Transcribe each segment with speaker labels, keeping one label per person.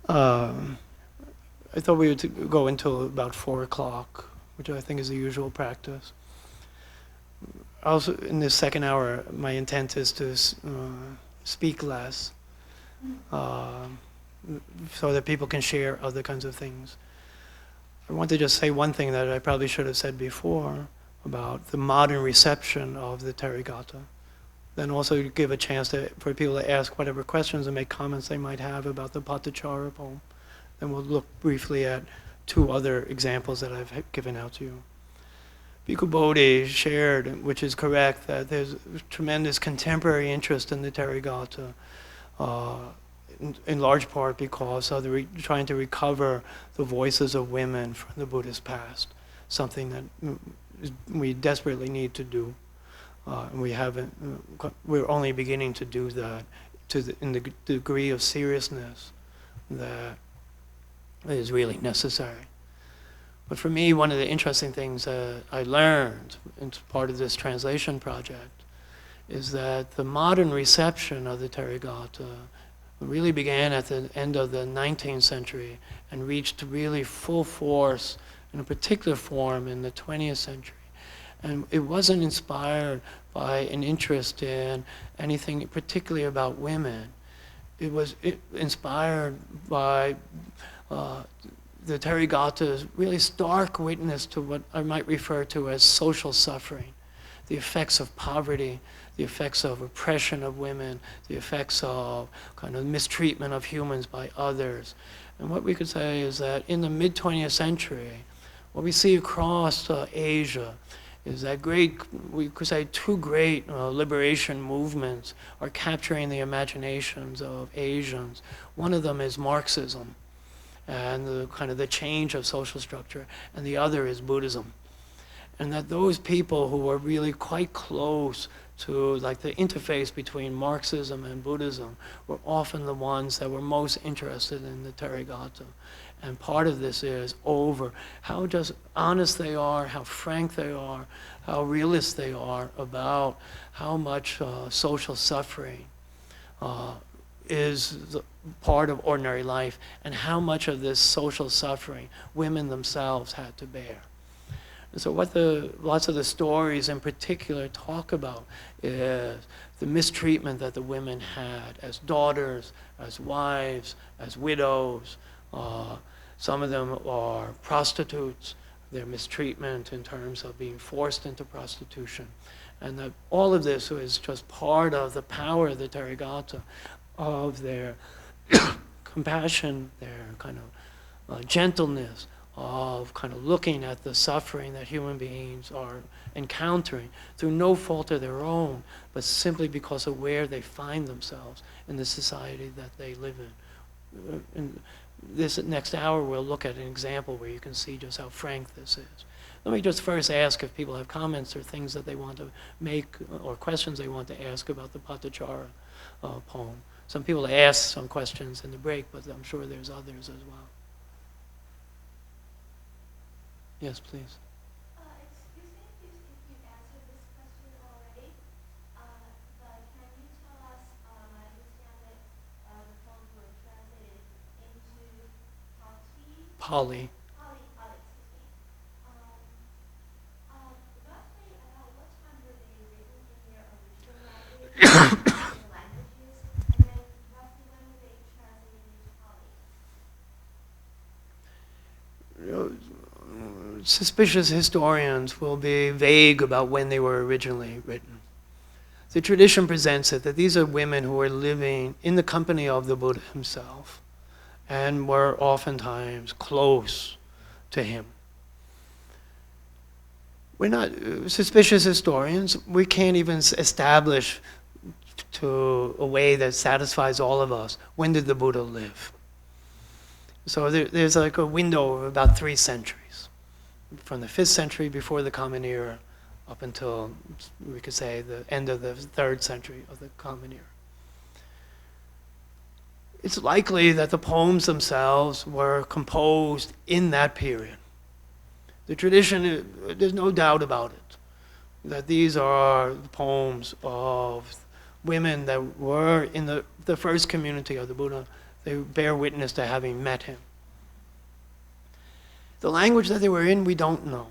Speaker 1: I thought we would go until about 4 o'clock, which I think is the usual practice. Also, in this second hour, my intent is to speak less, so that people can share other kinds of things. I want to just say one thing that I probably should have said before about the modern reception of the Therigatha. Then also give a chance for people to ask whatever questions and make comments they might have about the Patachara poem. Then we'll look briefly at 2 other examples that I've given out to you. Bhikkhu Bodhi shared, which is correct, that there's tremendous contemporary interest in the Therigatha, in large part because of trying to recover the voices of women from the Buddhist past, something that we desperately need to do. And we're only beginning to do that in the degree of seriousness that is really necessary. But for me, one of the interesting things that I learned in part of this translation project is that the modern reception of the Therigatha really began at the end of the 19th century and reached really full force in a particular form in the 20th century. And it wasn't inspired by an interest in anything particularly about women. It was inspired by the Therigatha's really stark witness to what I might refer to as social suffering, the effects of poverty, the effects of oppression of women, the effects of kind of mistreatment of humans by others. And what we could say is that in the mid-20th century, what we see across Asia is that we could say 2 great liberation movements are capturing the imaginations of Asians. One of them is Marxism and the change of social structure, and the other is Buddhism. And that those people who are really quite close to like the interface between Marxism and Buddhism were often the ones that were most interested in the Therigatha. And part of this is over how just honest they are, how frank they are, how realist they are about how much social suffering is part of ordinary life, and how much of this social suffering women themselves had to bear. And so what lots of the stories in particular talk about is the mistreatment that the women had as daughters, as wives, as widows. Some of them are prostitutes, their mistreatment in terms of being forced into prostitution. And that all of this is just part of the power of the Therigatha, of their compassion, their kind of gentleness, of kind of looking at the suffering that human beings are encountering through no fault of their own, but simply because of where they find themselves in the society that they live in. In this next hour, we'll look at an example where you can see just how frank this is. Let me just first ask if people have comments or things that they want to make, or questions they want to ask about the Patachara poem. Some people asked some questions in the break, but I'm sure there's others as well. Yes, please.
Speaker 2: Excuse me if you answered this question already, but can you tell us, I understand that the poems were translated into Pali. Excuse me. Roughly about what time were they written in their original languages, and then roughly when were they translated into Pali?
Speaker 1: Suspicious historians will be vague about when they were originally written. The tradition presents it that these are women who were living in the company of the Buddha himself and were oftentimes close to him. We're not suspicious historians. We can't even establish to a way that satisfies all of us when did the Buddha live. So there's like a window of about 3 centuries, from the 5th century before the Common Era up until, we could say, the end of the 3rd century of the Common Era. It's likely that the poems themselves were composed in that period. The tradition, there's no doubt about it, that these are poems of women that were in the first community of the Buddha. They bear witness to having met him. The language that they were in, we don't know.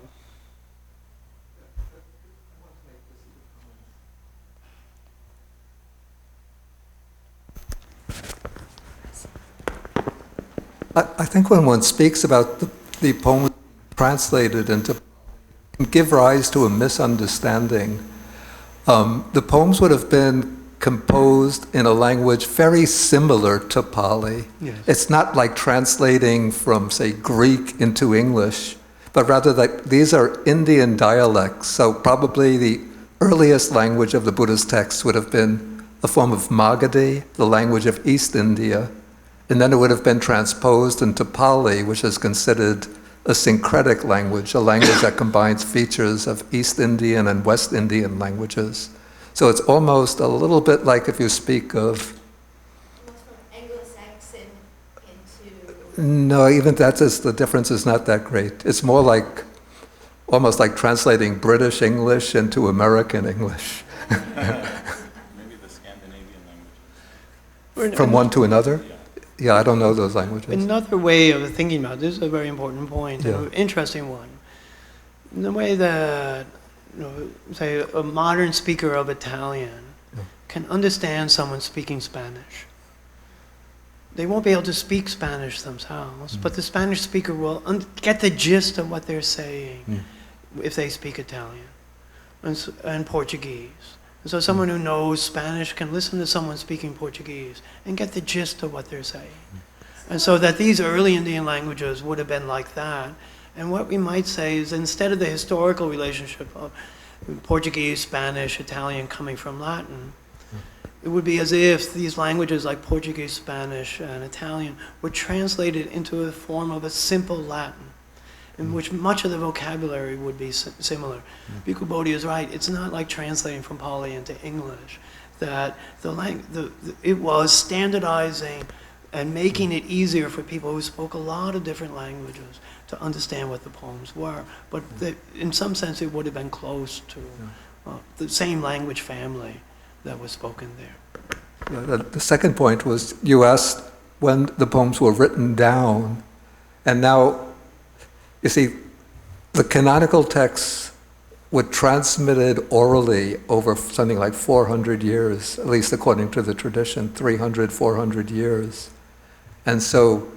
Speaker 3: I think when one speaks about the poem translated into, give rise to a misunderstanding. The poems would have been composed in a language very similar to Pali.
Speaker 1: Yes.
Speaker 3: It's not like translating from, say, Greek into English, but rather that these are Indian dialects. So probably the earliest language of the Buddhist texts would have been a form of Magadhi, the language of East India, and then it would have been transposed into Pali, which is considered a syncretic language, a language that combines features of East Indian and West Indian languages. So it's almost a little bit like if you speak of...
Speaker 2: Almost from Anglo-Saxon into...
Speaker 3: No, even that is, the difference is not that great. It's more like, almost like translating British English into American English.
Speaker 4: Maybe the Scandinavian languages.
Speaker 3: From one to another? Yeah, I don't know those languages.
Speaker 1: Another way of thinking about this is a very important point,
Speaker 3: Yeah.
Speaker 1: an interesting one. The way that, say, a modern speaker of Italian can understand someone speaking Spanish. They won't be able to speak Spanish themselves, but the Spanish speaker will get the gist of what they're saying if they speak Italian and Portuguese. And so someone who knows Spanish can listen to someone speaking Portuguese and get the gist of what they're saying. And so that these early Indian languages would have been like that. And what we might say is, instead of the historical relationship of Portuguese, Spanish, Italian coming from Latin, it would be as if these languages like Portuguese, Spanish, and Italian were translated into a form of a simple Latin, in which much of the vocabulary would be similar. Bhikkhu Bodhi is right. It's not like translating from Pali into English. That it was standardizing and making it easier for people who spoke a lot of different languages to understand what the poems were. But in some sense, it would have been close to the same language family that was spoken there.
Speaker 3: The second point was, you asked when the poems were written down, and now, you see, the canonical texts were transmitted orally over something like 400 years, at least according to the tradition, 300, 400 years. And so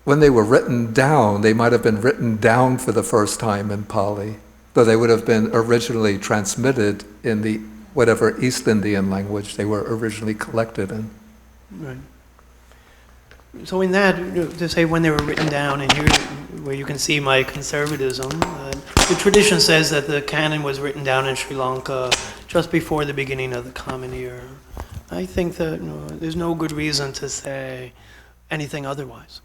Speaker 3: when they were written down, they might have been written down for the first time in Pali, though they would have been originally transmitted in the whatever East Indian language they were originally collected in.
Speaker 1: Right. So in that, to say when they were written down, and here where you can see my conservatism, the tradition says that the canon was written down in Sri Lanka just before the beginning of the Common Era. I think that there's no good reason to say anything otherwise.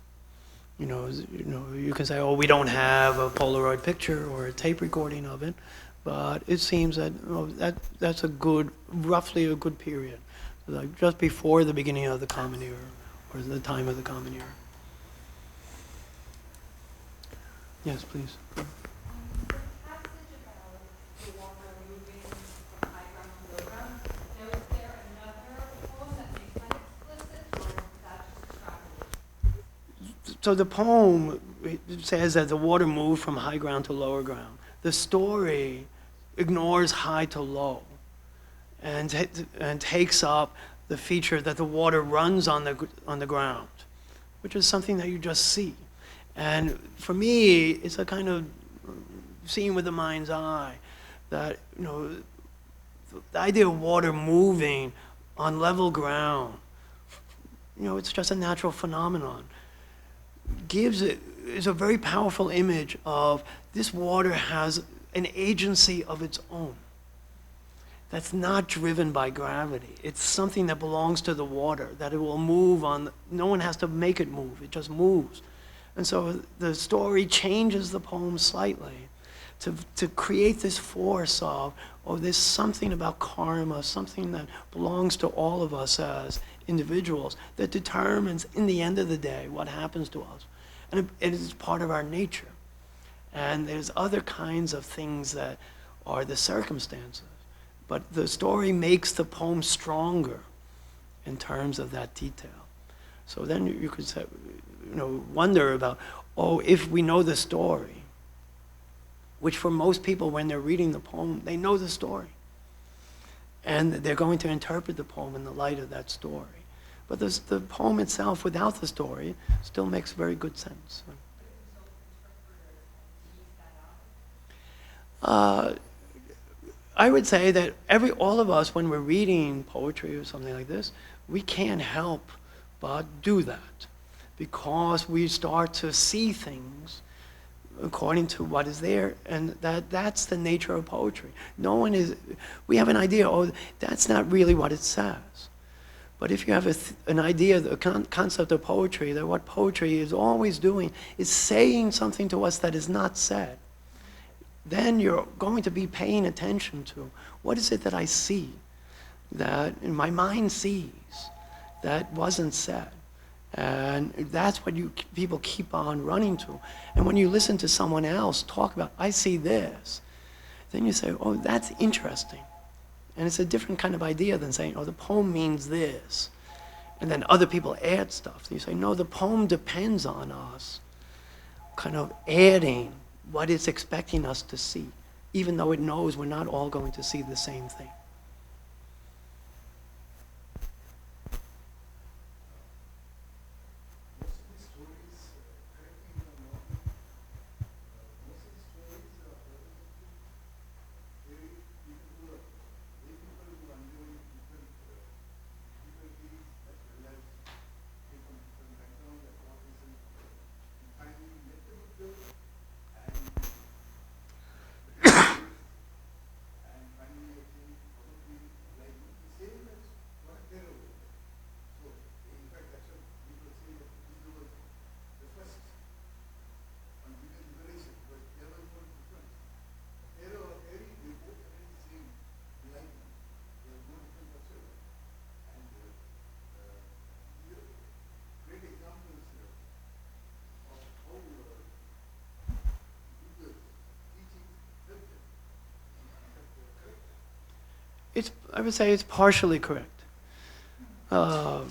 Speaker 1: You can say, oh, we don't have a Polaroid picture or a tape recording of it, but it seems that that's roughly a good period, like just before the beginning of the Common Era, or the time of the Common Era. Yes, please.
Speaker 5: The passage about the water moving from high ground to low ground, now is there another poem that makes that explicit, or is that just extrapolated?
Speaker 1: So the poem says that the water moved from high ground to lower ground. The story ignores high to low and takes up the feature that the water runs on the ground, which is something that you just see. And for me, it's a kind of seeing with the mind's eye that, the idea of water moving on level ground, it's just a natural phenomenon. Is a very powerful image of this water has an agency of its own. That's not driven by gravity. It's something that belongs to the water, that it will move on. No one has to make it move. It just moves. And so the story changes the poem slightly to create this force of, there's something about karma, something that belongs to all of us as individuals that determines, in the end of the day, what happens to us. And it is part of our nature. And there's other kinds of things that are the circumstances. But the story makes the poem stronger in terms of that detail. So then you could say, wonder about, if we know the story, which for most people when they're reading the poem, they know the story. And they're going to interpret the poem in the light of that story. But the poem itself, without the story, still makes very good sense. I would say that all of us, when we're reading poetry or something like this, we can't help but do that, because we start to see things according to what is there, and that's the nature of poetry. We have an idea, that's not really what it says. But if you have an idea, the concept of poetry, that what poetry is always doing is saying something to us that is not said, then you're going to be paying attention to, what is it that I see, that my mind sees, that wasn't said. And that's what people keep on running to. And when you listen to someone else talk about, I see this, then you say, that's interesting. And it's a different kind of idea than saying, the poem means this. And then other people add stuff. You say, no, the poem depends on us kind of adding what it's expecting us to see, even though it knows we're not all going to see the same thing. I would say it's partially correct. The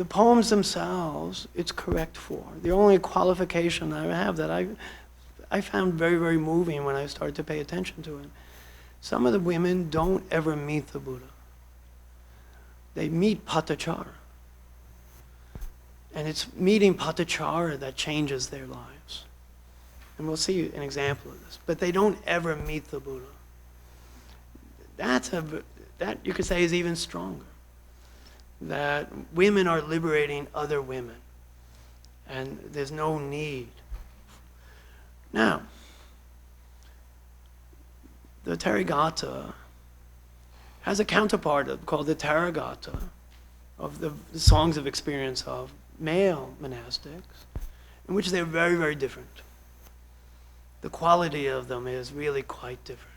Speaker 1: poems themselves, it's correct for. The only qualification I have that I found very, very moving when I started to pay attention to it, some of the women don't ever meet the Buddha. They meet Patachara. And it's meeting Patachara that changes their lives. And we'll see an example of this. But they don't ever meet the Buddha. That you could say is even stronger. That women are liberating other women. And there's no need. Now, the Therigatha has a counterpart called the Therigatha of the songs of experience of male monastics, in which they're very, very different. The quality of them is really quite different.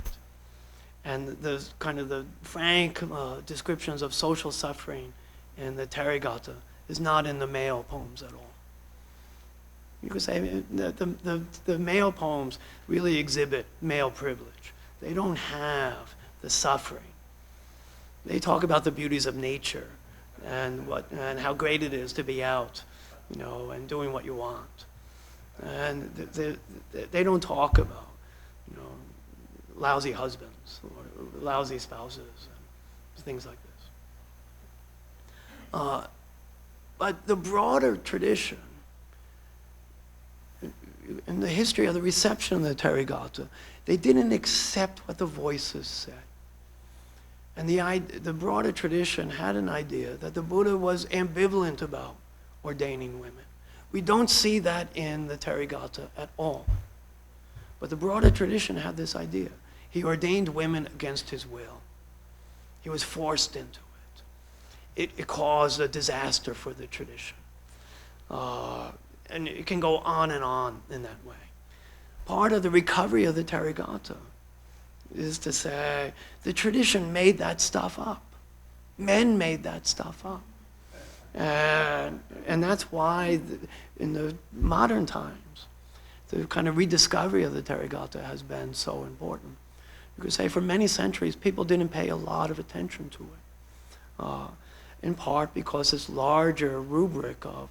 Speaker 1: And the kind of the frank descriptions of social suffering in the Therigatha is not in the male poems at all. You could say the male poems really exhibit male privilege. They don't have the suffering. They talk about the beauties of nature and how great it is to be out, and doing what you want. And they don't talk about, lousy husbands or lousy spouses and things like this. But the broader tradition, in the history of the reception of the Therigatha, they didn't accept what the voices said. And the broader tradition had an idea that the Buddha was ambivalent about ordaining women. We don't see that in the Therigatha at all. But the broader tradition had this idea. He ordained women against his will. He was forced into it. It caused a disaster for the tradition. And it can go on and on in that way. Part of the recovery of the Therigatha is to say the tradition made that stuff up. Men made that stuff up. And that's why in the modern times, the kind of rediscovery of the Therigatha has been so important. You could say for many centuries, people didn't pay a lot of attention to it. in part because this larger rubric of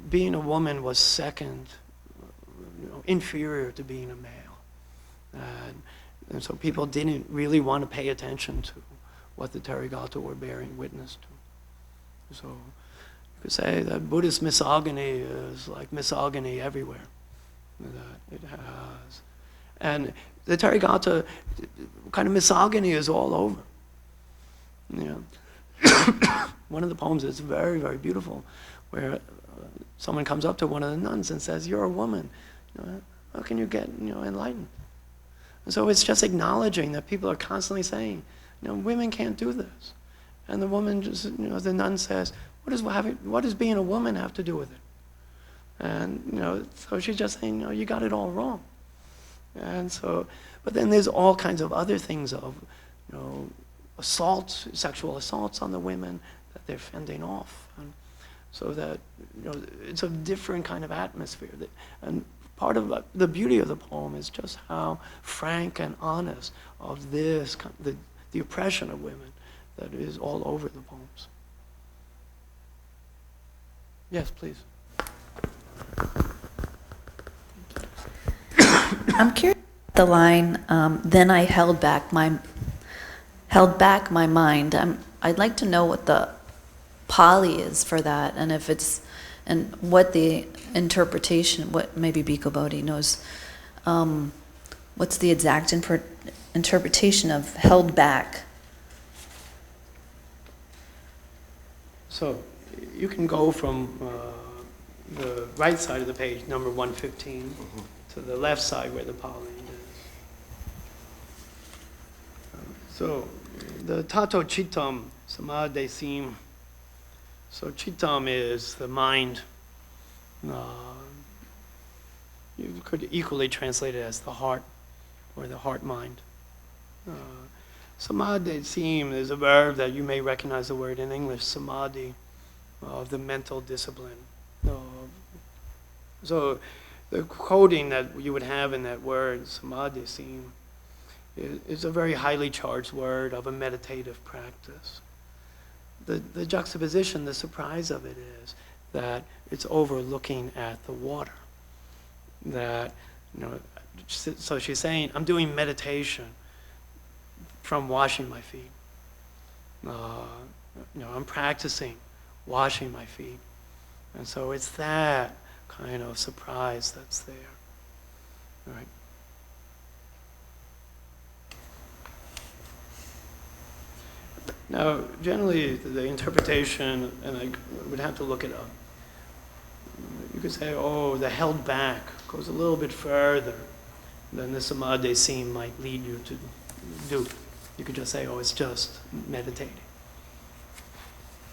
Speaker 1: being a woman was second, inferior to being a male. And so people didn't really want to pay attention to what the Therigatha were bearing witness to. So you could say that Buddhist misogyny is like misogyny everywhere. That it has. And the Therigatha kind of misogyny is all over. One of the poems is very, very beautiful, where someone comes up to one of the nuns and says, "You're a woman. How can you get enlightened?" And so it's just acknowledging that people are constantly saying, women can't do this. And the woman just, the nun says, what does being a woman have to do with it? And, so she's just saying, you got it all wrong. And so, but then there's all kinds of other things of, assaults, sexual assaults on the women that they're fending off. And so that, it's a different kind of atmosphere. And part of the beauty of the poem is just how frank and honest of this, the oppression of women that is all over the poems. Yes, please.
Speaker 6: I'm curious about the line, then I held back my mind. I'd like to know what the Pali is for that, and if it's, and what the interpretation, what maybe Bhikkhu Bodhi knows, what's the exact interpretation of held back?
Speaker 1: So you can go from the right side of the page, number 115, to the left side where the Pali is. So the tato chittam samadhesim. So chittam is the mind. You could equally translate it as the heart or the heart mind. Samadhesim is a verb that you may recognize the word in English, samadhi, of the mental discipline. So the coding that you would have in that word, samadhesim, is a very highly charged word of a meditative practice. The juxtaposition, the surprise of it is that it's overlooking at the water. That, so she's saying, I'm doing meditation from washing my feet. I'm practicing washing my feet. And so it's that kind of surprise that's there. All right. Now, generally, the interpretation, and I would have to look it up, you could say, the held back goes a little bit further than the samadhesim might lead you to do. You could just say, it's just meditating.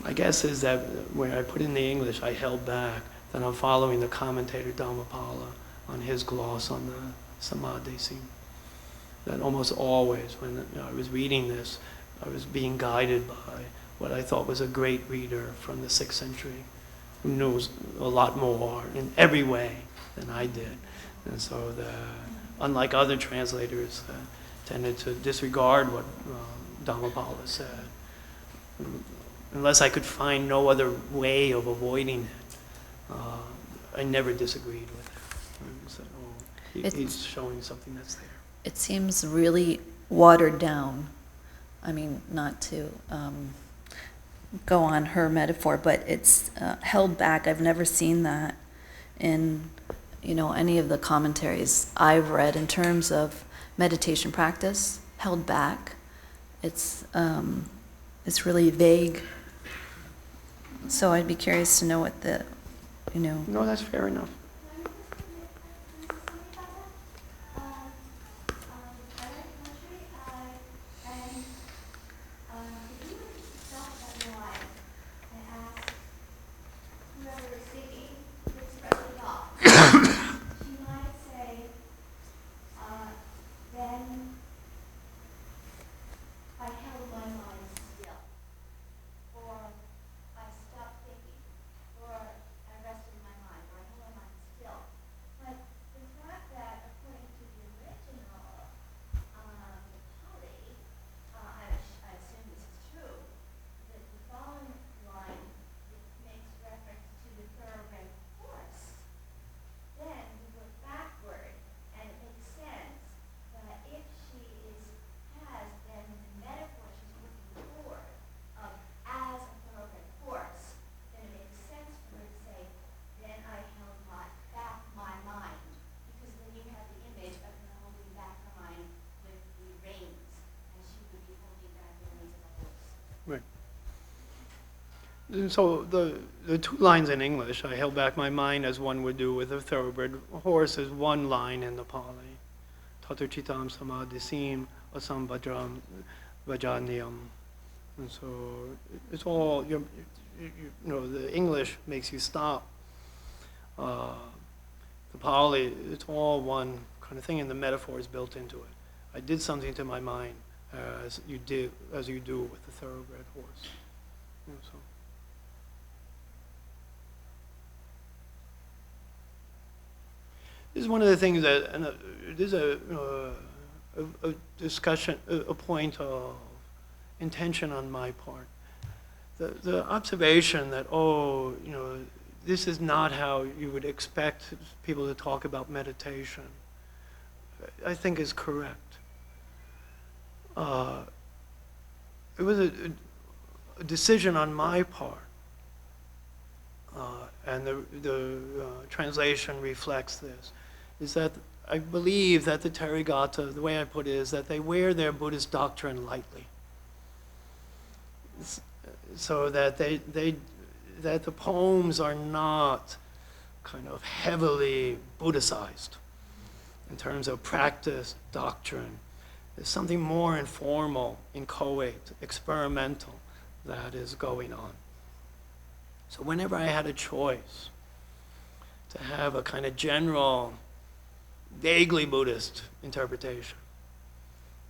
Speaker 1: My guess is that where I put in the English, I held back, that I'm following the commentator Dhammapala on his gloss on the samadhesim. That almost always, when I was reading this, I was being guided by what I thought was a great reader from the 6th century, who knows a lot more in every way than I did. And so, unlike other translators, tended to disregard what Dhammapala said, unless I could find no other way of avoiding it. I never disagreed with it. So, he's showing something that's there.
Speaker 6: It seems really watered down. I mean, not to go on her metaphor, but it's held back. I've never seen that in, any of the commentaries I've read in terms of meditation practice. Held back. It's really vague. So I'd be curious to know what the,
Speaker 1: No, that's fair enough. So the two lines in English, I held back my mind as one would do with a thoroughbred horse, is one line in the Pali. Tatuchitam samadhisim asambhajram vajanyam. And so it's all, you know, the English makes you stop. The Pali, it's all one kind of thing, and the metaphor is built into it. I did something to my mind as you do with the thoroughbred horse. You know, so. This is one of the things that, and this is a discussion, a point of intention on my part. The observation that, oh, you know, this is not how you would expect people to talk about meditation, I think is correct. It was a decision on my part, and the translation reflects this, is that I believe that the Therigatha, the way I put it, is that they wear their Buddhist doctrine lightly. So that that the poems are not kind of heavily Buddhicized in terms of practice, doctrine. There's something more informal, inchoate, experimental that is going on. So whenever I had a choice to have a kind of general, vaguely Buddhist interpretation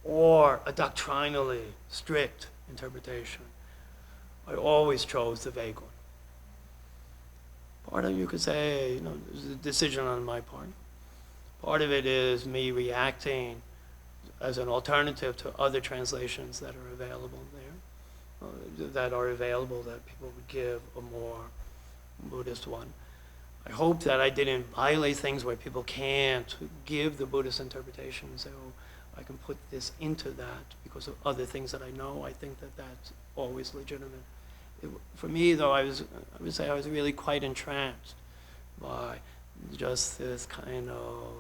Speaker 1: or a doctrinally strict interpretation, I always chose the vague one. Part of it, you could say, you know, it's a decision on my part. Part of it is me reacting as an alternative to other translations that are available there, that people would give a more Buddhist one. I hope that I didn't violate things where people can't give the Buddhist interpretation and say, oh, I can put this into that because of other things that I know. I think that that's always legitimate. For me, though, I would say I was really quite entranced by just this kind of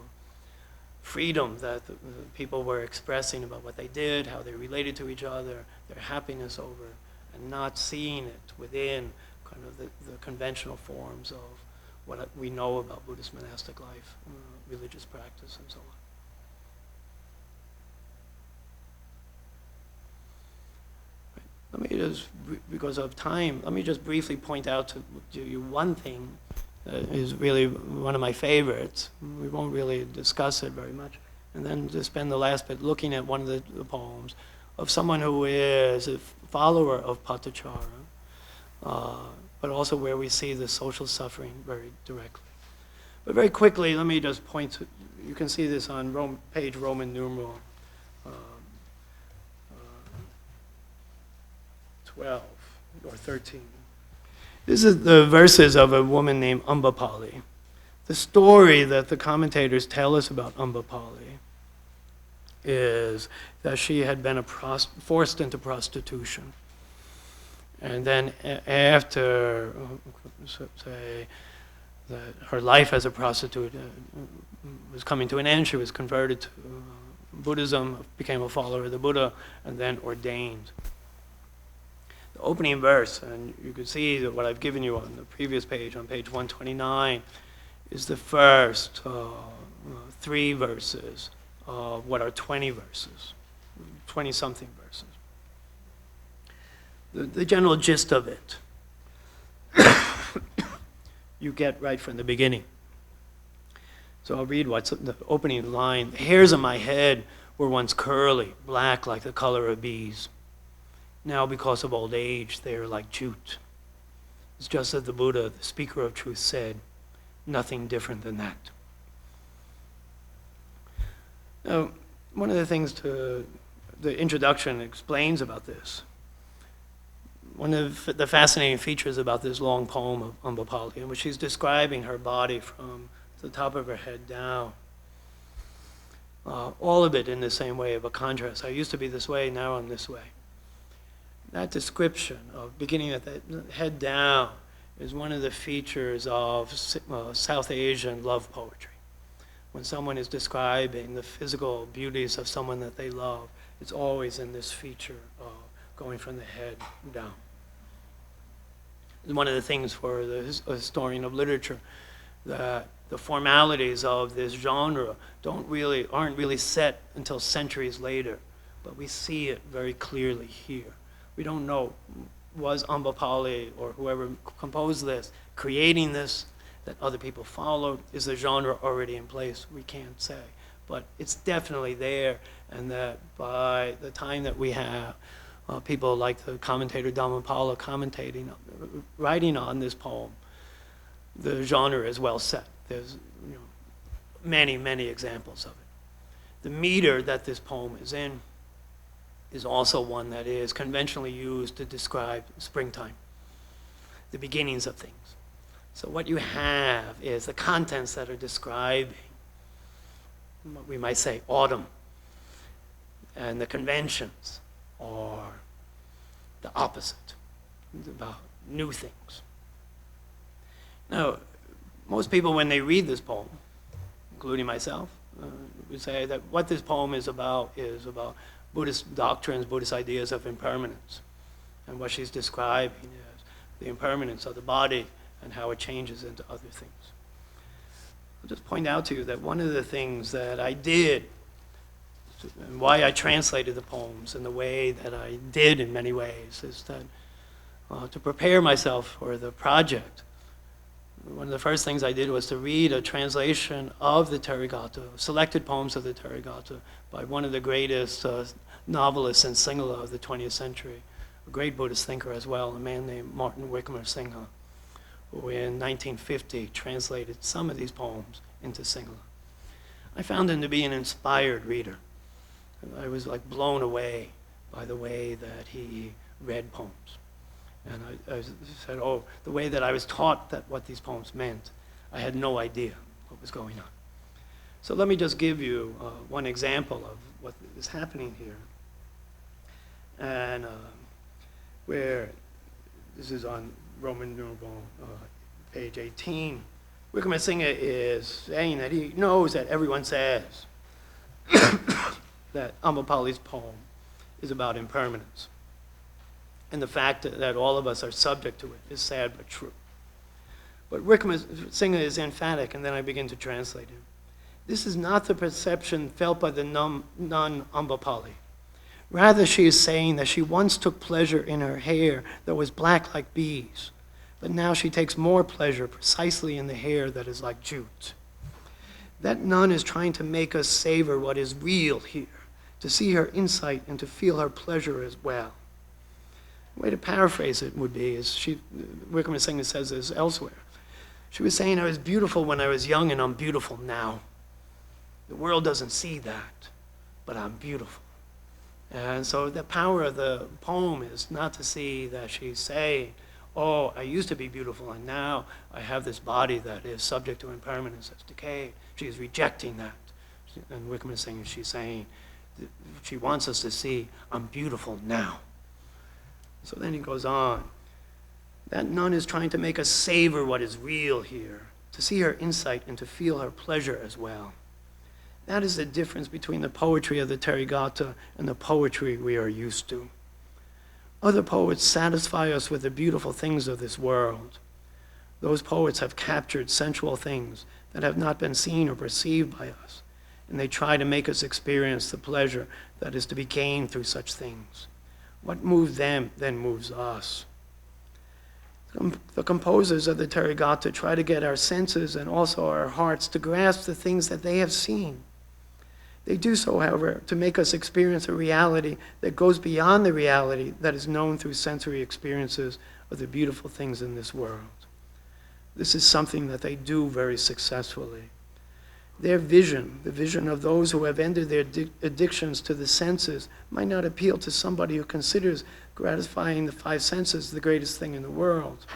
Speaker 1: freedom that the people were expressing about what they did, how they related to each other, their happiness over, and not seeing it within kind of the conventional forms of what we know about Buddhist monastic life, religious practice, and so on. Let me just, because of time, let me just briefly point out to you one thing that is really one of my favorites. We won't really discuss it very much. And then just spend the last bit looking at one of the poems of someone who is a follower of Patachara, but also where we see the social suffering very directly. But very quickly, let me just point to, you can see this on page Roman numeral 12 or 13. This is the verses of a woman named Umali. The story that the commentators tell us about Umali is that she had been forced into prostitution. And then after, say, that her life as a prostitute was coming to an end, she was converted to Buddhism, became a follower of the Buddha, and then ordained. The opening verse, and you can see that what I've given you on the previous page, on page 129, is the first 3 verses of what are 20 verses, 20-something verses. The general gist of it, you get right from the beginning. So I'll read what's the opening line. The hairs on my head were once curly, black like the color of bees. Now, because of old age, they are like jute. It's just as the Buddha, the speaker of truth, said, nothing different than that. Now, one of the things the introduction explains about this, one of the fascinating features about this long poem of Umali, in which she's describing her body from the top of her head down, all of it in the same way of a contrast. I used to be this way, now I'm this way. That description of beginning at the head down is one of the features of South Asian love poetry. When someone is describing the physical beauties of someone that they love, it's always in this feature of going from the head down. one of the things for the historian of literature, that the formalities of this genre aren't really set until centuries later, but we see it very clearly here. We don't know, was Pali or whoever composed this creating this that other people followed? Is the genre already in place? We can't say, but it's definitely there, and that by the time that we have people like the commentator Dhammapala writing on this poem, the genre is well set. There's many, many examples of it. The meter that this poem is in is also one that is conventionally used to describe springtime, the beginnings of things. So what you have is the contents that are describing, what we might say, autumn, and the conventions are the opposite, about new things. Now, most people, when they read this poem, including myself, would say that what this poem is about Buddhist doctrines, Buddhist ideas of impermanence. And what she's describing is the impermanence of the body and how it changes into other things. I'll just point out to you that one of the things that I did, and why I translated the poems in the way that I did in many ways, is that to prepare myself for the project, one of the first things I did was to read a translation of the Therigatha, selected poems of the Therigatha, by one of the greatest novelists in Sinhala of the 20th century, a great Buddhist thinker as well, a man named Martin Wickramasinghe, who in 1950 translated some of these poems into Sinhala. I found him to be an inspired reader. I was like blown away by the way that he read poems. And I said, oh, the way that I was taught that what these poems meant, I had no idea what was going on. So let me just give you one example of what is happening here. And where, this is on Roman numeral page 18, Wickramasinghe is saying that he knows that everyone says that Pali's poem is about impermanence. And the fact that all of us are subject to it is sad but true. But Wickramasinghe is emphatic, and then I begin to translate him. This is not the perception felt by the nun Pali. Rather, she is saying that she once took pleasure in her hair that was black like bees, but now she takes more pleasure precisely in the hair that is like jute. That nun is trying to make us savor what is real here, to see her insight and to feel her pleasure as well. The way to paraphrase it would be, as Wickramasinghe says this elsewhere, she was saying, I was beautiful when I was young and I'm beautiful now. The world doesn't see that, but I'm beautiful. And so the power of the poem is not to see that she's saying, oh, I used to be beautiful and now I have this body that is subject to impermanence, that's decayed. She is rejecting that. And Wickramasinghe, she's saying, she wants us to see, I'm beautiful now. So then he goes on. That nun is trying to make us savor what is real here, to see her insight and to feel her pleasure as well. That is the difference between the poetry of the Therigatha and the poetry we are used to. Other poets satisfy us with the beautiful things of this world. Those poets have captured sensual things that have not been seen or perceived by us, and they try to make us experience the pleasure that is to be gained through such things. What moves them then moves us. The composers of the Therigatha try to get our senses and also our hearts to grasp the things that they have seen. They do so, however, to make us experience a reality that goes beyond the reality that is known through sensory experiences of the beautiful things in this world. This is something that they do very successfully. Their vision, the vision of those who have ended their addictions to the senses, might not appeal to somebody who considers gratifying the five senses the greatest thing in the world.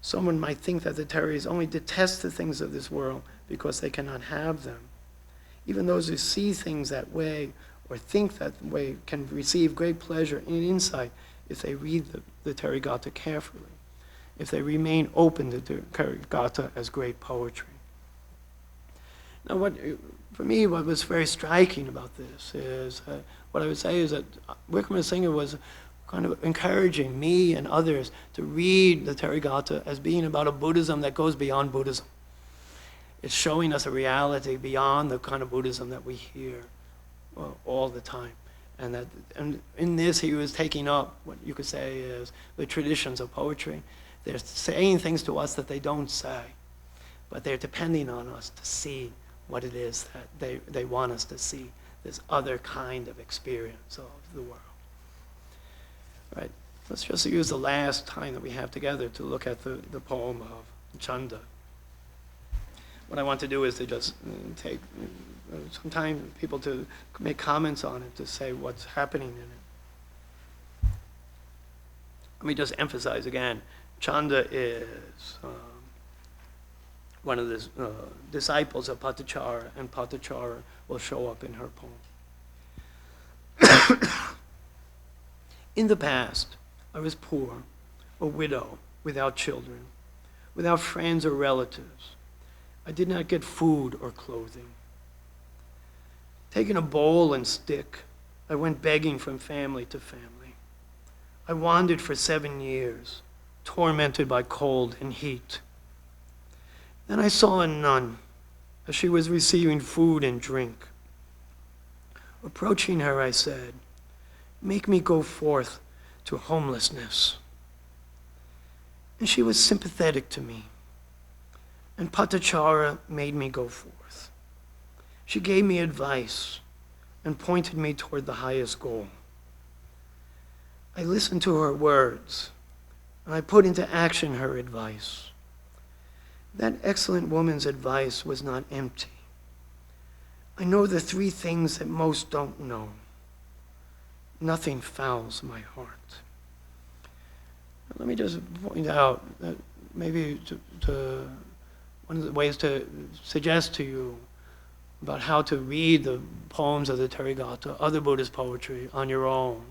Speaker 1: Someone might think that the Theris only detest the things of this world because they cannot have them. Even those who see things that way or think that way can receive great pleasure and insight if they read the Therigatha carefully, if they remain open to the Therigatha as great poetry. Now, for me, what was very striking about this is, what I would say is that Wickramasinghe was kind of encouraging me and others to read the Therigatha as being about a Buddhism that goes beyond Buddhism. It's showing us a reality beyond the kind of Buddhism that we hear all the time. And in this, he was taking up what you could say is the traditions of poetry. They're saying things to us that they don't say, but they're depending on us to see what it is that they want us to see, this other kind of experience of the world. Right? Let's just use the last time that we have together to look at the poem of Chanda. What I want to do is to just take some time for people to make comments on it, to say what's happening in it. Let me just emphasize again, Chanda is one of the disciples of Patachara, and Patachara will show up in her poem. In the past, I was poor, a widow, without children, without friends or relatives. I did not get food or clothing. Taking a bowl and stick, I went begging from family to family. I wandered for 7 years, tormented by cold and heat. Then I saw a nun as she was receiving food and drink. Approaching her, I said, "Make me go forth to homelessness." And she was sympathetic to me. And Patachara made me go forth. She gave me advice and pointed me toward the highest goal. I listened to her words, and I put into action her advice. That excellent woman's advice was not empty. I know the 3 things that most don't know. Nothing fouls my heart. Let me just point out that maybe one of the ways to suggest to you about how to read the poems of the Therigatha, other Buddhist poetry, on your own.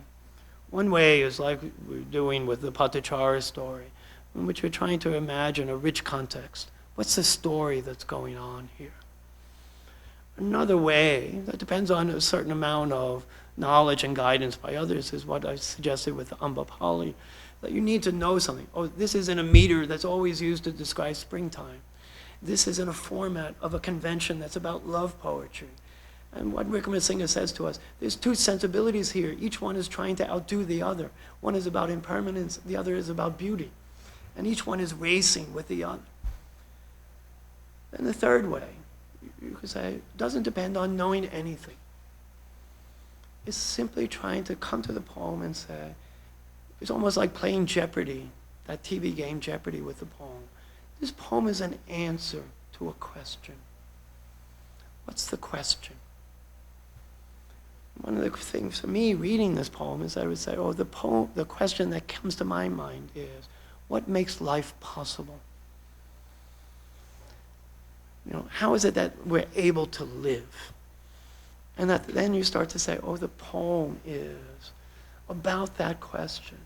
Speaker 1: One way is like we're doing with the Patachara story, in which you're trying to imagine a rich context. What's the story that's going on here? Another way, that depends on a certain amount of knowledge and guidance by others, is what I suggested with the Pali, that you need to know something. Oh, this isn't a meter that's always used to describe springtime. This is in a format of a convention that's about love poetry. And what Wickramasinghe says to us, there's 2 sensibilities here. Each one is trying to outdo the other. One is about impermanence, the other is about beauty. And each one is racing with the other. And the third way, you could say, doesn't depend on knowing anything. It's simply trying to come to the poem and say, it's almost like playing Jeopardy, that TV game Jeopardy with the poem. This poem is an answer to a question. What's the question? One of the things for me reading this poem is I would say, the question that comes to my mind is, what makes life possible? How is it that we're able to live? And that then you start to say, the poem is about that question.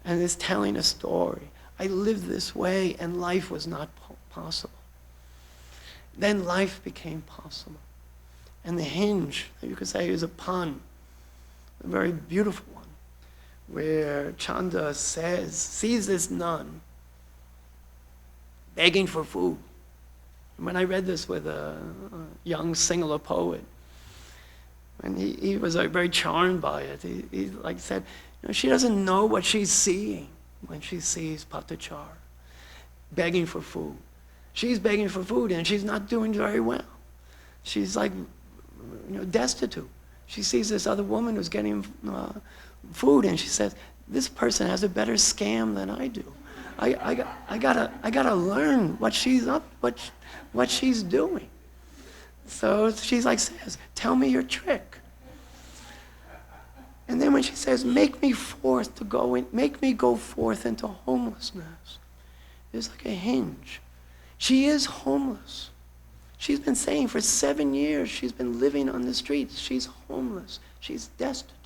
Speaker 1: And it's telling a story. I lived this way and life was not possible. Then life became possible. And the hinge, you could say, is a pun, a very beautiful one, where Chanda sees this nun begging for food. When I read this with a young Sinhala poet, and he was very charmed by it. He said, she doesn't know what she's seeing when she sees Patachara begging for food. She's begging for food and she's not doing very well. She's destitute. She sees this other woman who's getting food and she says, this person has a better scam than I do. I gotta learn what she's doing. So she's says, tell me your trick. And then when she says, make me go forth into homelessness, there's like a hinge. She is homeless. She's been saying for 7 years, she's been living on the streets. She's homeless. She's destitute.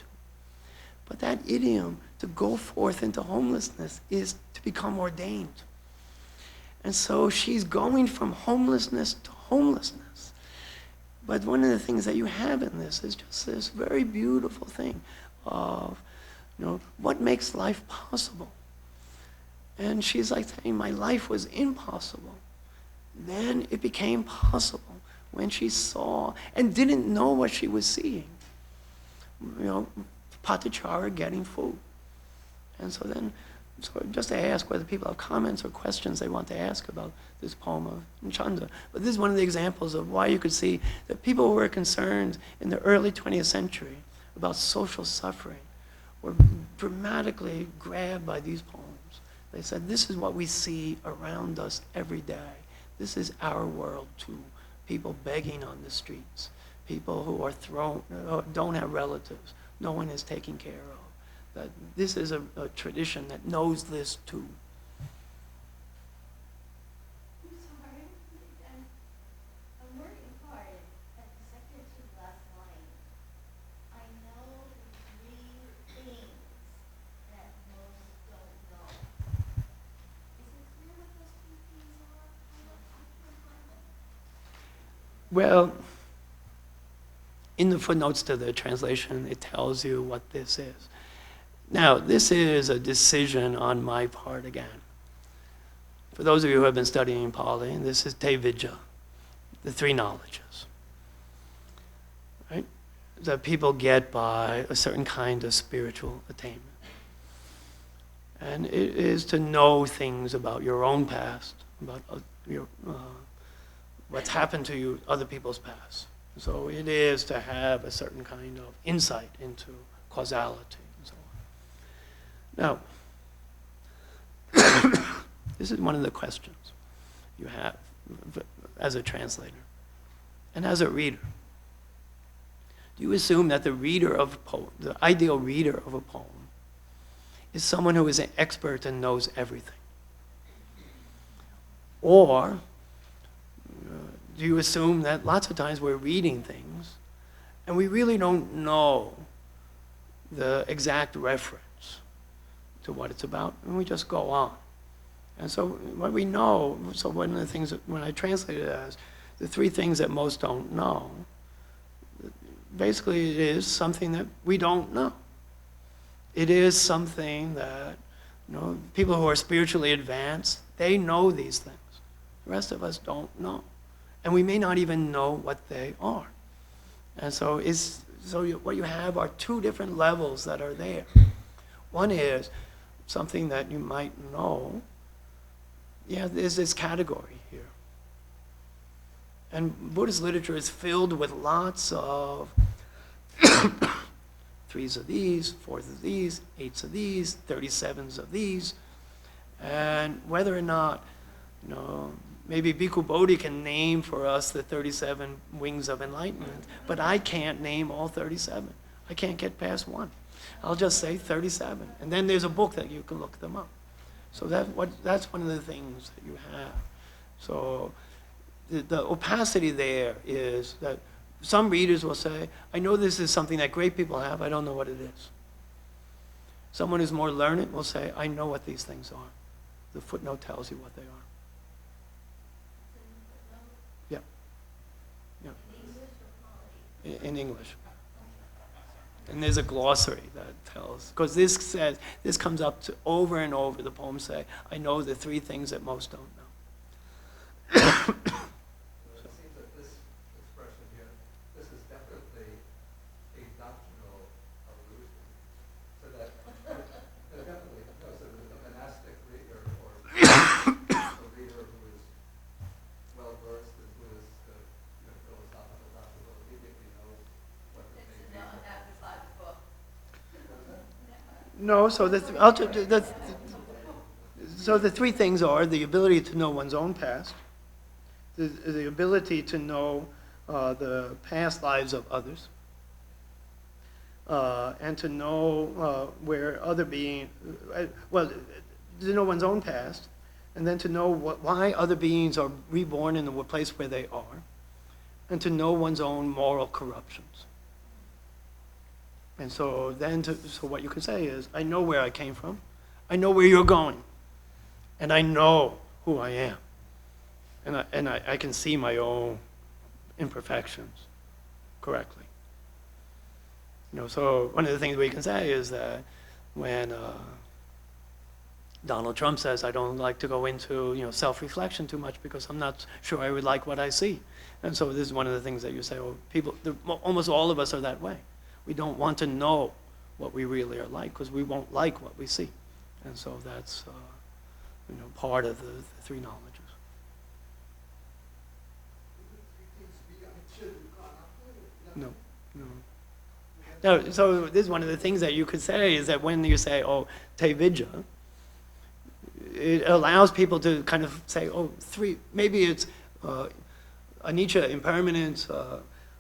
Speaker 1: But that idiom, to go forth into homelessness, is to become ordained. And so she's going from homelessness to homelessness. But one of the things that you have in this is just this very beautiful thing of what makes life possible? And she's like saying, my life was impossible. Then it became possible when she saw and didn't know what she was seeing. Patichara getting food. And so then, just to ask whether people have comments or questions they want to ask about this poem of Chanda. But this is one of the examples of why you could see that people who were concerned in the early 20th century about social suffering were dramatically grabbed by these poems. They said, this is what we see around us every day. This is our world too. People begging on the streets, people who are don't have relatives, no one is taking care of. That this is a tradition that knows this too.
Speaker 2: I'm sorry. I'm working hard at the second to last line. I know the three things that most don't know. Is it clear what those three things are? I can't find them.
Speaker 1: Well, in the footnotes to the translation, it tells you what this is. Now, this is a decision on my part again. For those of you who have been studying Pali, this is Te Vidya, the three knowledges, right? That people get by a certain kind of spiritual attainment. And it is to know things about your own past, about what's happened to you, other people's past. So it is to have a certain kind of insight into causality. Now, this is one of the questions you have as a translator and as a reader. Do you assume that the reader of a poem, the ideal reader of a poem, is someone who is an expert and knows everything? Or do you assume that lots of times we're reading things and we really don't know the exact reference to what it's about, and we just go on. And so what we know, so one of the things that when I translate it as the three things that most don't know, basically it is something that we don't know. It is something that, people who are spiritually advanced, they know these things. The rest of us don't know. And we may not even know what they are. And so what you have are two different levels that are there. One is something that you might know, there's this category here. And Buddhist literature is filled with lots of threes of these, fours of these, eights of these, 37s of these. And whether or not, maybe Bhikkhu Bodhi can name for us the 37 wings of enlightenment, but I can't name all 37. I can't get past one. I'll just say 37. And then there's a book that you can look them up. So that's one of the things that you have. So the opacity there is that some readers will say, I know this is something that great people have, I don't know what it is. Someone who's more learned will say, I know what these things are. The footnote tells you what they are. Yeah. In English. And there's a glossary that tells, because this comes up to over and over, the poems say, I know the three things that most don't know.
Speaker 3: It seems that this expression here, this is definitely a doctrinal allusion. So that definitely, so that a monastic reader or a reader who is well versed in Buddhist philosophical doctrine will immediately know what the thing is.
Speaker 1: No, so the three things are the ability to know one's own past, the ability to know the past lives of others, and to know where other beings, to know one's own past, and then to know why other beings are reborn in the place where they are, and to know one's own moral corruptions. And so then, so what you can say is, I know where I came from, I know where you're going, and I know who I am. And I can see my own imperfections correctly. So one of the things we can say is that when Donald Trump says, I don't like to go into self-reflection too much because I'm not sure I would like what I see. And so this is one of the things that you say, almost all of us are that way. We don't want to know what we really are like because we won't like what we see. And so that's part of the three knowledges. No, no. No, so this is one of the things that you could say is that when you say, te vidya, it allows people to kind of say, three, maybe it's anicca, impermanence,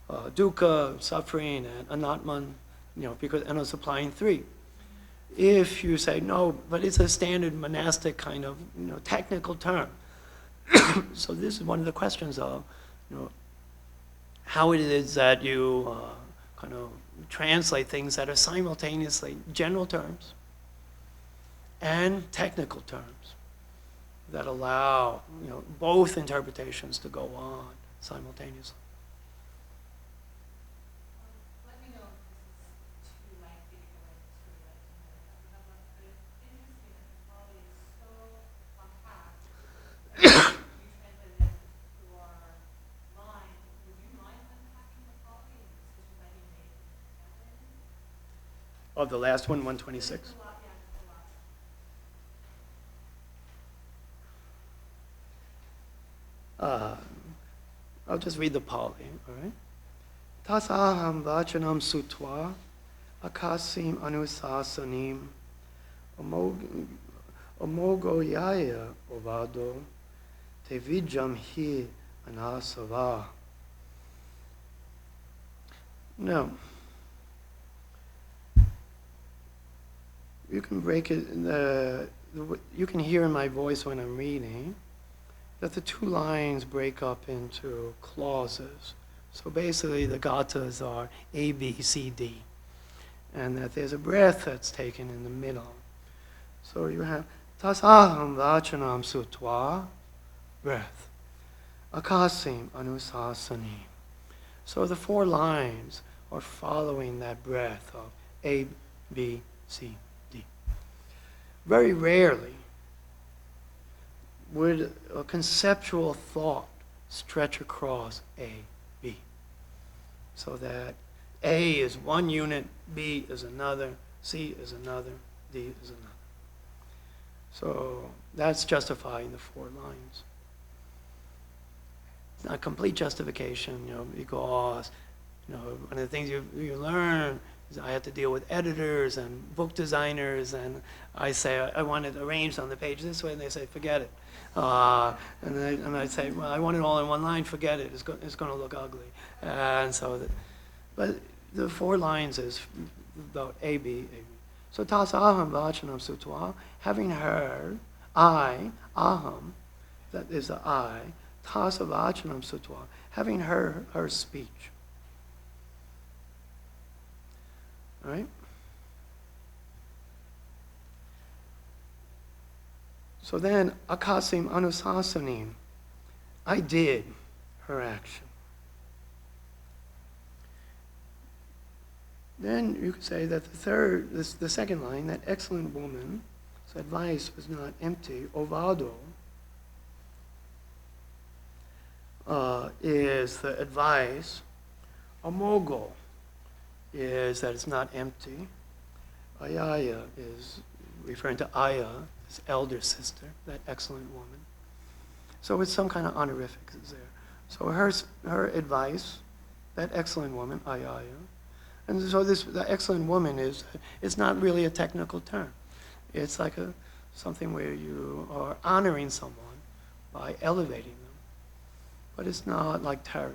Speaker 1: dukkha, suffering, and anatman, because, and it's applying three. If you say, no, but it's a standard monastic kind of, technical term. So this is one of the questions of, how it is that you kind of translate things that are simultaneously general terms and technical terms that allow both interpretations to go on simultaneously.
Speaker 5: Let me know if this is too lengthy to go into, but it's interesting that the Pali is so compact. You translated it into 4 lines. Would you mind unpacking the Pali and decisions that you made in translating?
Speaker 1: Of the last one, 126.
Speaker 5: It's a lot, yeah, it's a lot.
Speaker 1: I'll just read the Pali, all right? Tasaham vachanam sutva akasim anusasanim omogoyaya ovado te vijam hi anasava. Now, you can break it, you can hear in my voice when I'm reading that the 2 lines break up into clauses. So basically the gathas are A, B, C, D. And that there's a breath that's taken in the middle. So you have tasaham vachanam sutva, breath. Akasim anusasanim. So the 4 lines are following that breath of A, B, C, D. Very rarely would a conceptual thought stretch across A, B. So that A is one unit, B is another, C is another, D is another. So that's justifying the 4 lines. It's not complete justification, because one of the things you learn is I have to deal with editors and book designers, and I say I want it arranged on the page this way, and they say forget it. And I say, well, I want it all in 1 line, forget it. It's going to look ugly. And so, but the 4 lines is about A, B, A, B. So tasaham vachanam sutva, having heard, I, aham, that is the I, tasa vachanam sutva, having heard her speech. All right? So then, akasim anusasanim, I did her action. Then you could say that the second line, that excellent woman's advice was not empty. Ovado is the advice. Amogo is that it's not empty. Ayaya is referring to Aya, his elder sister, that excellent woman. So it's some kind of honorific is there. So her advice, that excellent woman, Ayaya, and so the excellent woman it's not really a technical term. It's like something where you are honoring someone by elevating them. But it's not like Tari.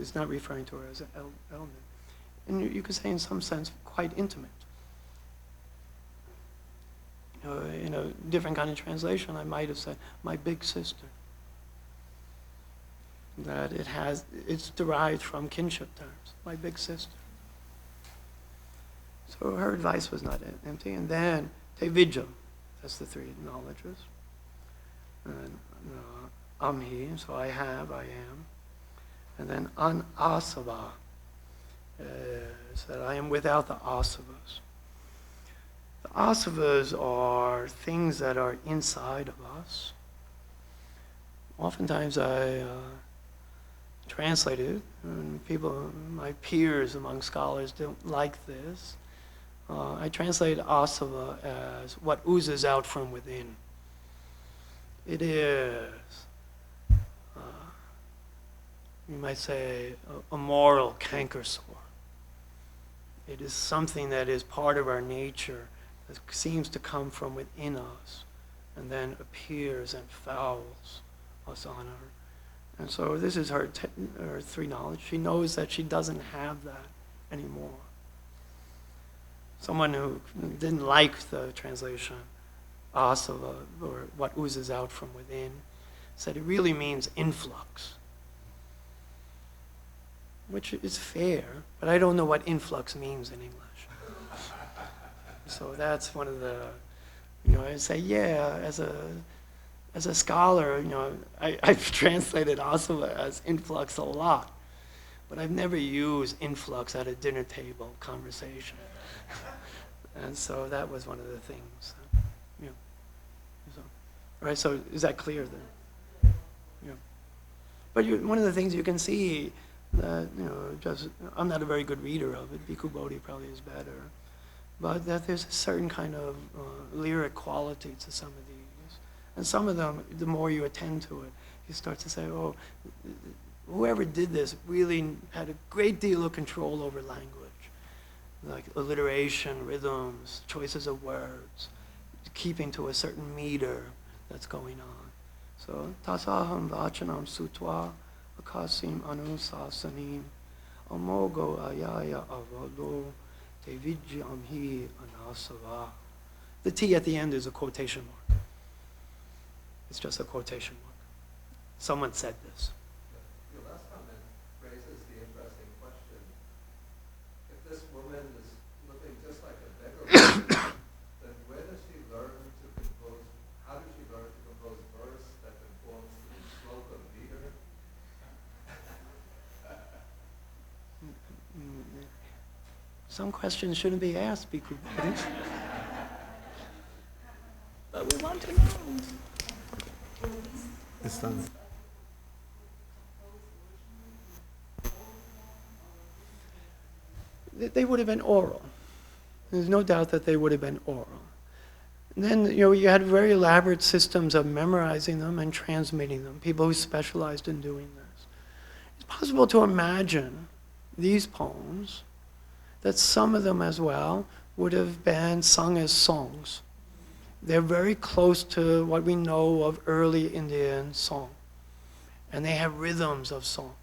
Speaker 1: It's not referring to her as an element. And you could say in some sense quite intimate. In a different kind of translation, I might have said, my big sister. That it's derived from kinship terms, my big sister. So her advice was not empty. And then, te vidya, that's the 3 knowledges. And amhi, so I have, I am. And then asava, is that I am without the asavas. The asavas are things that are inside of us. Oftentimes I translate it, and people, my peers among scholars don't like this. I translate asava as what oozes out from within. It is, you might say, a moral canker sore. It is something that is part of our nature that seems to come from within us and then appears and fouls us on her. And so this is her three knowledge. She knows that she doesn't have that anymore. Someone who didn't like the translation, asava, or what oozes out from within, said it really means influx, which is fair, but I don't know what influx means in English. So that's one of the, I say, yeah, as a scholar, I've translated asava as influx a lot, but I've never used influx at a dinner table conversation. And so that was one of the things. Right, so is that clear then? Yeah. But one of the things you can see that, just, I'm not a very good reader of it, Bhikkhu Bodhi probably is better, but that there's a certain kind of lyric quality to some of these. And some of them, the more you attend to it, you start to say, oh, whoever did this really had a great deal of control over language, like alliteration, rhythms, choices of words, keeping to a certain meter that's going on. So, tasaham vachanam sutva akasim anusasanim amogo ayaya avalo tevidyam hi anasava. The T at the end is a quotation mark. It's just a quotation mark. Someone said this.
Speaker 3: Your last comment raises the interesting question. If this woman is looking just like a beggar, then where does she learn to compose? How does she learn to compose verse that conforms to the slope of meter?
Speaker 1: Some questions shouldn't be asked, Bhikkhu Bodhi. But we want to know.
Speaker 3: It's done.
Speaker 1: They would have been oral. There's no doubt that they would have been oral. And then, you had very elaborate systems of memorizing them and transmitting them, people who specialized in doing this. It's possible to imagine these poems, that some of them as well would have been sung as songs. They're very close to what we know of early Indian song. And they have rhythms of songs,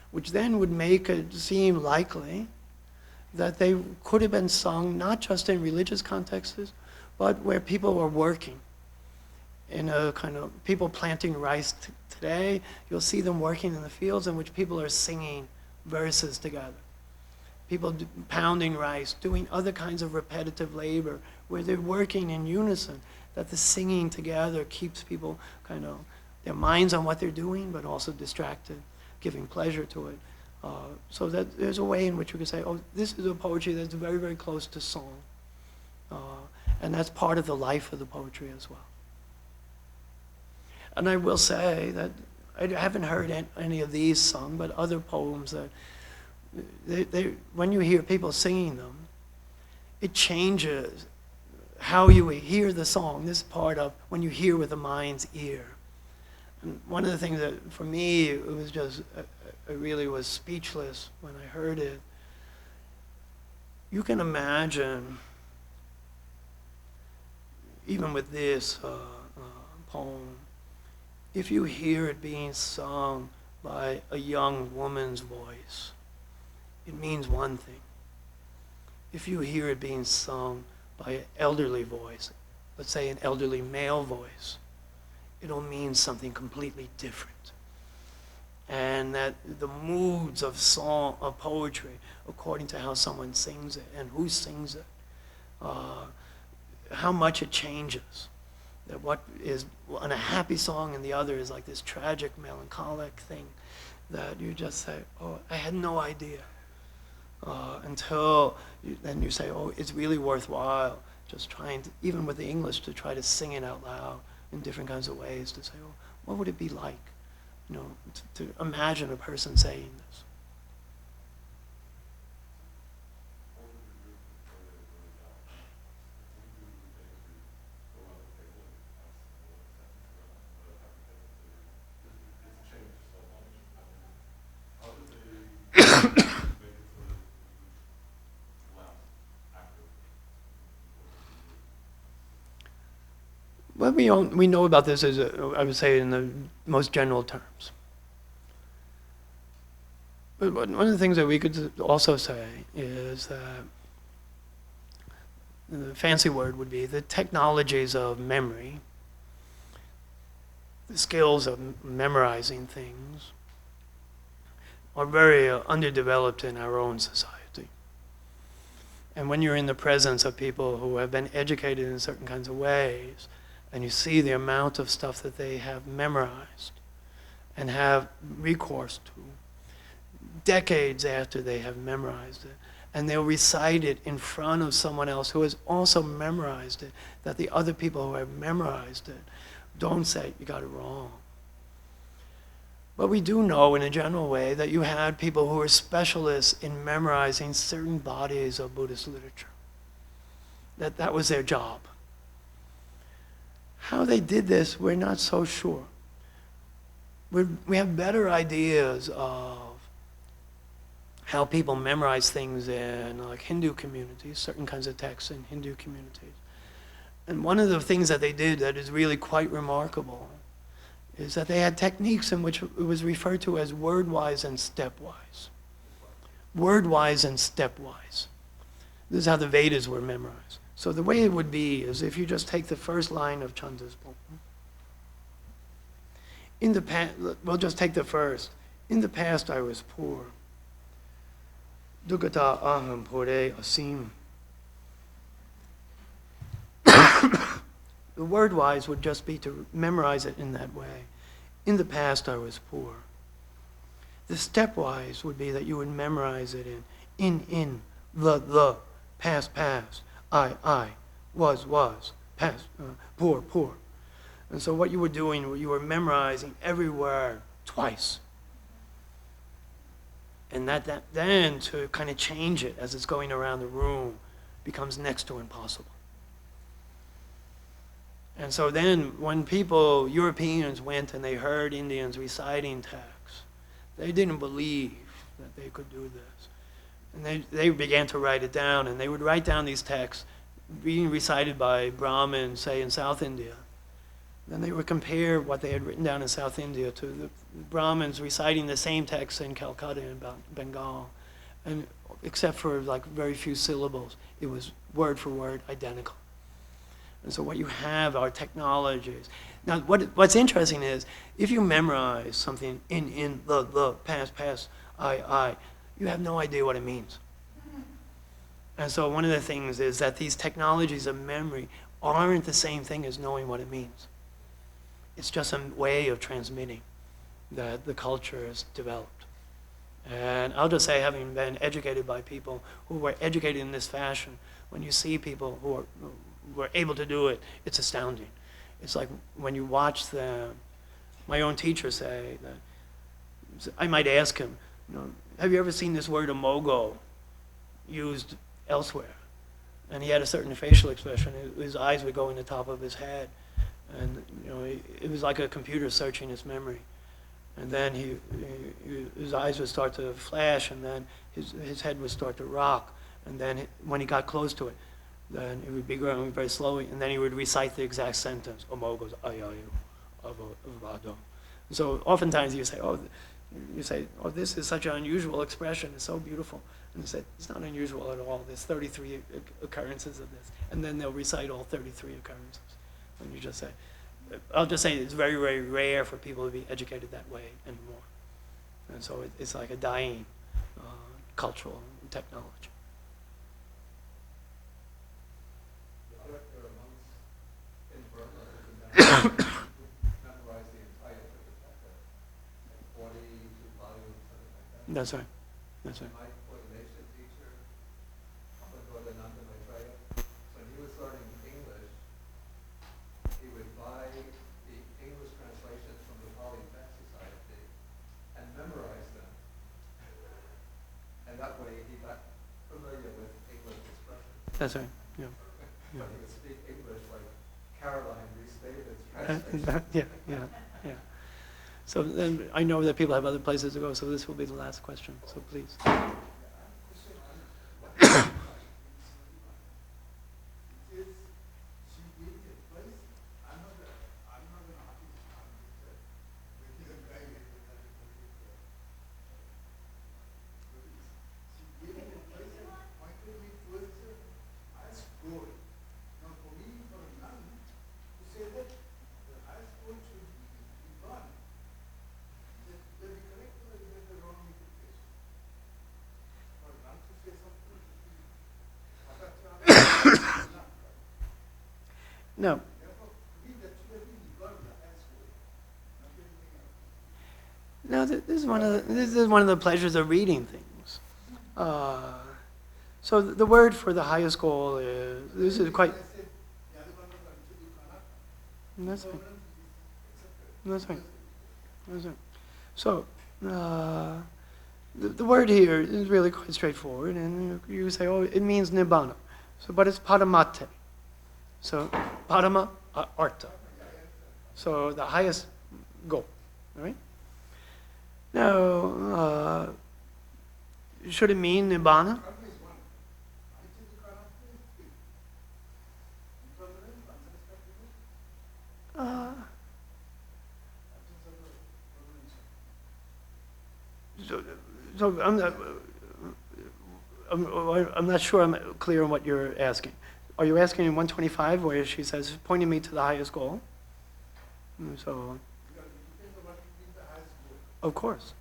Speaker 1: which then would make it seem likely that they could have been sung not just in religious contexts, but where people were working. In a kind of, people planting rice today, you'll see them working in the fields in which people are singing verses together. People pounding rice, doing other kinds of repetitive labor, where they're working in unison, that the singing together keeps people kind of, their minds on what they're doing, but also distracted, giving pleasure to it. So that there's a way in which we can say, oh, this is a poetry that's very, very close to song. And that's part of the life of the poetry as well. And I will say that I haven't heard any of these sung, but other poems that, when you hear people singing them, it changes how you hear the song. This is part of when you hear with the mind's ear. And one of the things that, for me, it was just, I really was speechless when I heard it. You can imagine, even with this poem, if you hear it being sung by a young woman's voice, it means one thing. If you hear it being sung by an elderly voice, let's say an elderly male voice, it'll mean something completely different. And that the moods of song, of poetry, according to how someone sings it and who sings it, how much it changes. That what is on a happy song and the other is like this tragic, melancholic thing that you just say, oh, I had no idea. Until then you say, oh, it's really worthwhile just trying to, even with the English, to try to sing it out loud in different kinds of ways, to say, oh, what would it be like? You know, to imagine a person saying this. What we know about this is, I would say, in the most general terms. But one of the things that we could also say is that the fancy word would be the technologies of memory, the skills of memorizing things, are very underdeveloped in our own society. And when you're in the presence of people who have been educated in certain kinds of ways, and you see the amount of stuff that they have memorized and have recourse to decades after they have memorized it, and they'll recite it in front of someone else who has also memorized it, that the other people who have memorized it don't say, you got it wrong. But we do know in a general way that you had people who were specialists in memorizing certain bodies of Buddhist literature. That was their job. How they did this, we're not so sure. We have better ideas of how people memorize things in like Hindu communities, certain kinds of texts in Hindu communities. And one of the things that they did that is really quite remarkable is that they had techniques in which it was referred to as word-wise and stepwise. Word-wise and stepwise. This is how the Vedas were memorized. So the way it would be is if you just take the first line of Chanda's poem. In the past, we'll just take the first. In the past I was poor. Dugata aham pore asim. The word-wise would just be to memorize it in that way. In the past I was poor. The stepwise would be that you would memorize it in, the, past, I, was, past, poor. And so what you were doing, you were memorizing every word twice. And that then to kind of change it as it's going around the room becomes next to impossible. And so then when people, Europeans, went and they heard Indians reciting texts, they didn't believe that they could do this. And they began to write it down, and they would write down these texts being recited by Brahmins, say in South India. Then they would compare what they had written down in South India to the Brahmins reciting the same text in Calcutta and Bengal. And except for like very few syllables, it was word for word identical. And so what you have are technologies. Now, what's interesting is, if you memorize something in, the, past, I, you have no idea what it means. And so one of the things is that these technologies of memory aren't the same thing as knowing what it means. It's just a way of transmitting that the culture has developed. And I'll just say, having been educated by people who were educated in this fashion, when you see people who were able to do it, it's astounding. It's like when you watch them, my own teacher say that, I might ask him, have you ever seen this word amogo used elsewhere? And he had a certain facial expression. His eyes would go in the top of his head. And it was like a computer searching his memory. And then his eyes would start to flash, and then his head would start to rock. And then when he got close to it, then it would be growing very slowly, and then he would recite the exact sentence, omogos ayayu, avado. So oftentimes you say, oh, this is such an unusual expression, it's so beautiful. And you say, it's not unusual at all, there's 33 occurrences of this. And then they'll recite all 33 occurrences. And you just say, I'll just say it's very, very rare for people to be educated that way anymore. And so it's like a dying cultural technology. That's right. That's right.
Speaker 3: My coordination teacher, when he was learning
Speaker 1: That's right. Yeah.
Speaker 3: You speak English like Caroline restated.
Speaker 1: Yeah, yeah, yeah. So then I know that people have other places to go, so this will be the last question. So please. No. No, this is one of the pleasures of reading things. So the word for the highest goal is, this is quite. That's fine. That's fine. That's fine. So the word here is really quite straightforward, and you say, oh, it means nibbana. So, but it's paramate. So parama, artha. So the highest goal, all right? Now, should it mean nibbana? So I'm not sure I'm clear on what you're asking. Are you asking in 125 where she says, pointing me to the highest goal? So, of course.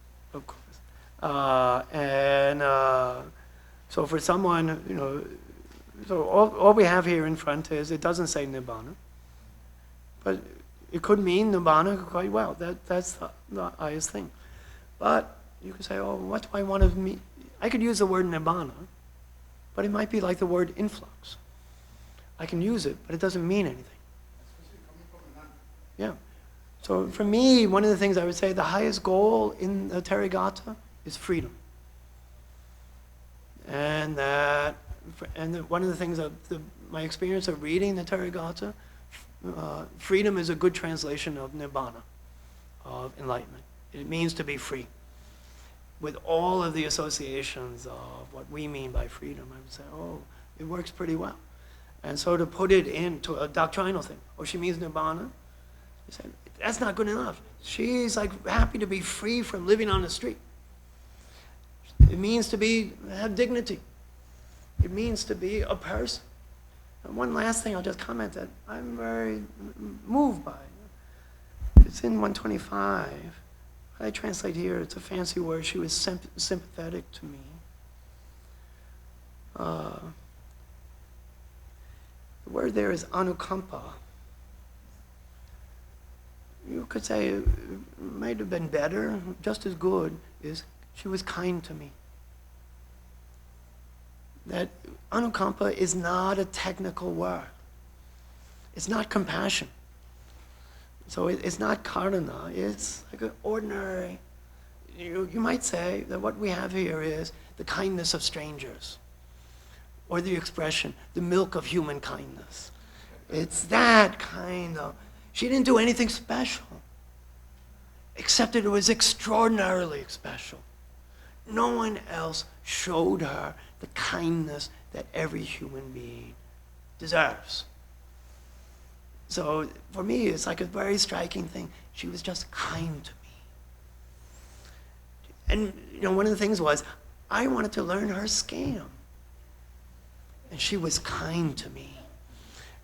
Speaker 1: So for someone, so all we have here in front is, it doesn't say nibbana, but it could mean nibbana quite well. That's the highest thing. But you could say, oh, what do I want to mean? I could use the word nibbana, but it might be like the word influx. I can use it, but it doesn't mean anything. Yeah. So for me, one of the things I would say, the highest goal in the Therigatha is freedom. And one of the things of my experience of reading the Therigatha, freedom is a good translation of nibbana, of enlightenment. It means to be free. With all of the associations of what we mean by freedom, I would say, oh, it works pretty well. And so to put it into a doctrinal thing, oh, she means nibbana, you say, that's not good enough. She's like happy to be free from living on the street. It means to have dignity. It means to be a person. And one last thing I'll just comment that I'm very moved by. It's in 125. I translate here, it's a fancy word, she was sympathetic to me. The word there is anukampa. You could say it might have been better, just as good, is she was kind to me. That anukampa is not a technical word. It's not compassion. So it's not karuna, it's like an ordinary, you might say that what we have here is the kindness of strangers, or the expression, the milk of human kindness. It's that kind of, she didn't do anything special, except that it was extraordinarily special. No one else showed her the kindness that every human being deserves. So for me, it's like a very striking thing. She was just kind to me. And one of the things was, I wanted to learn her scam. And she was kind to me.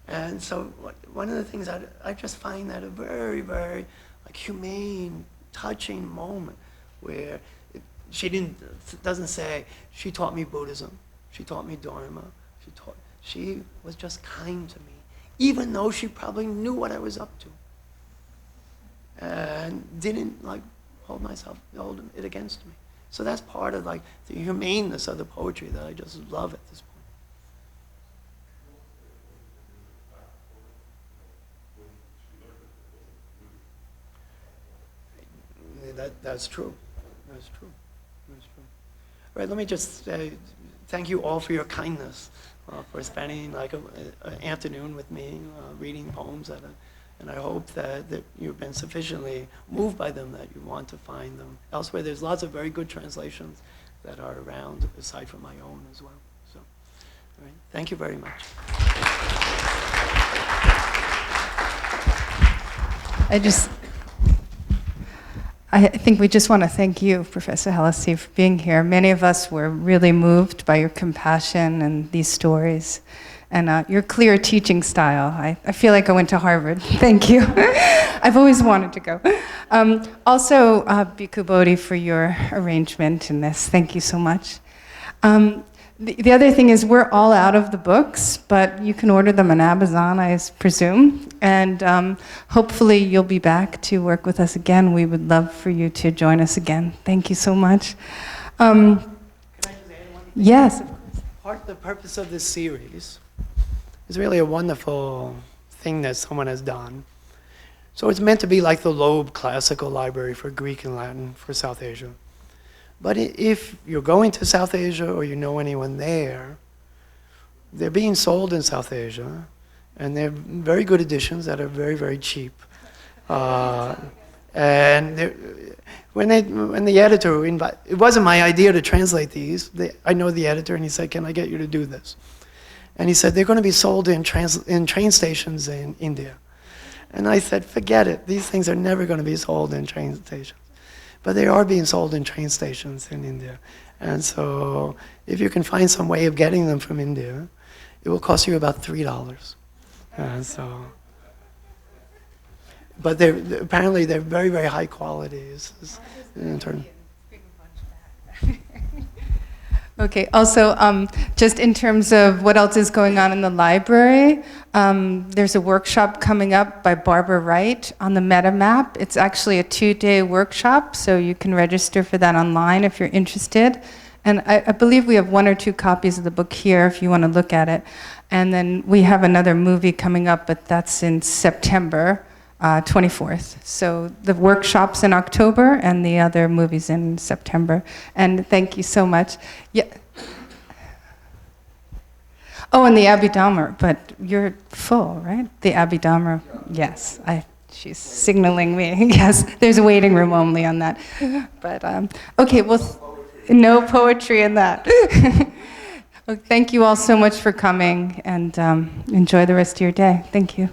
Speaker 1: And so one of the things I just find that a very, very humane, touching moment where she doesn't say, she taught me Buddhism, she taught me Dharma, she was just kind to me, even though she probably knew what I was up to. And didn't hold it against me. So that's part of the humaneness of the poetry that I just love at this point. That's true. That's true. That's true. All right, let me just say thank you all for your kindness. for spending like an afternoon with me reading poems and I hope that you've been sufficiently moved by them that you want to find them elsewhere. There's lots of very good translations that are around aside from my own as well. So, all right. Thank you very much.
Speaker 7: I think we just want to thank you, Professor Hallisey, for being here. Many of us were really moved by your compassion and these stories and your clear teaching style. I feel like I went to Harvard. Thank you. I've always wanted to go. Also, Bhikkhu Bodhi, for your arrangement in this. Thank you so much. The other thing is we're all out of the books, but you can order them on Amazon, I presume. And hopefully you'll be back to work with us again. We would love for you to join us again. Thank you so much.
Speaker 1: Can I just add one thing?
Speaker 7: Yes.
Speaker 1: The purpose of this series is really a wonderful thing that someone has done. So it's meant to be like the Loeb Classical Library for Greek and Latin for South Asia. But if you're going to South Asia or you know anyone there, they're being sold in South Asia, and they're very good editions that are very, very cheap. And when the editor it wasn't my idea to translate these. I know the editor, and he said, "Can I get you to do this?" And he said, "They're going to be sold in train stations in India." And I said, "Forget it. These things are never going to be sold in train stations." But they are being sold in train stations in India. And so if you can find some way of getting them from India, it will cost you about $3. But apparently they're very, very high quality.
Speaker 7: Okay, also, just in terms of what else is going on in the library, there's a workshop coming up by Barbara Wright on the meta map. It's actually a 2-day workshop, so you can register for that online if you're interested. And I believe we have 1 or 2 copies of the book here if you want to look at it. And then we have another movie coming up, but that's in September 24th. So the workshop's in October and the other movie's in September. And thank you so much. Yeah. Oh, and the Abhidhamma, but you're full, right? The Abhidhamma, yes. She's signaling me. Yes, there's a waiting room only on that. But, okay, well, no poetry in that. Well, thank you all so much for coming, and enjoy the rest of your day. Thank you.